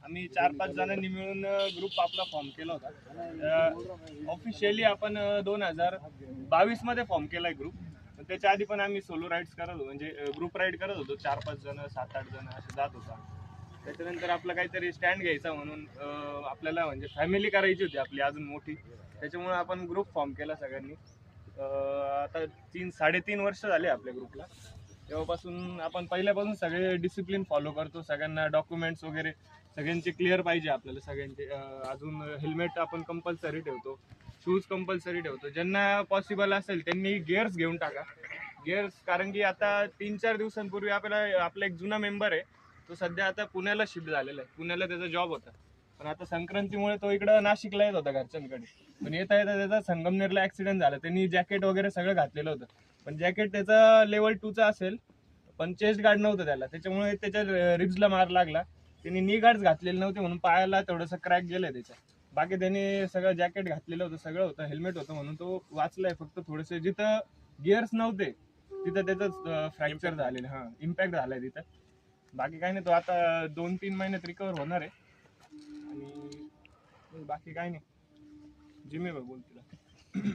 आम्ही 4-5 जणांनी मिळून ग्रुप आपला फॉर्म केला होता। ऑफिशियली आपण 2022 मध्ये फॉर्म केलाय ग्रुप, पण त्याच्या आधी पण आम्ही सोलो राईड्स करत होतो, म्हणजे ग्रुप राईड करत होतो। 4-5 जण 7-8 जण असे जात होतो। त्याच्यानंतर आपलं काहीतरी स्टँड घ्यायचा म्हणून आपल्याला म्हणजे फॅमिली करायची होती आपली अजून मोठी, त्याच्यामुळे आपण ग्रुप फॉर्म केला सगळ्यांनी। आता 3-3.5 वर्ष झाले आपल्या ग्रुपला। तेव्हापासून आपण पहिल्यापासून सगळे डिसिप्लिन फॉलो करतो, सगळ्यांना डॉक्युमेंट्स वगैरे सगळ्यांचे क्लिअर पाहिजे आपल्याला सगळ्यांचे। अजून हेल्मेट आपण कंपल्सरी ठेवतो, शूज कंपल्सरी ठेवतो। ज्यांना पॉसिबल असेल त्यांनी गिअर्स घेऊन टाका, गिअर्स, कारण की आता 3-4 दिवसांपूर्वी आपला एक जुना मेंबर आहे, तो सध्या आता पुण्याला शिफ्ट झालेला आहे। पुण्याला त्याचा जॉब होता, पण आता संक्रांतीमुळे तो इकडं नाशिकला येत होता घरच्यांकडे, पण येता येता त्याचा संगमनेरला ऍक्सिडेंट झाला। त्यांनी जॅकेट वगैरे सगळं घातलेलं होतं, पण जॅकेट त्याचा लेवल 2चा असेल, पण चेस्ट गार्ड नव्हतं त्याला, त्याच्यामुळे त्याच्या रिब्सला मार लागला। त्यांनी नी गार्ड्स घातलेले नव्हते म्हणून पायाला थोडंसं क्रॅक गेलंय त्याच्या। बाकी त्याने सगळं जॅकेट घातलेलं होतं, सगळं होतं, हेल्मेट होतं म्हणून तो वाचलाय। फक्त थोडेसे जिथं गिअर्स नव्हते तिथं त्याचं फ्रॅक्चर झालेलं, इम्पॅक्ट झालाय तिथं। बाकी काही नाही, तो आता 2-3 महिन्यात रिकवर होणार आहे। आणि बाकी काही नाही, जिम्मे बोल तिला।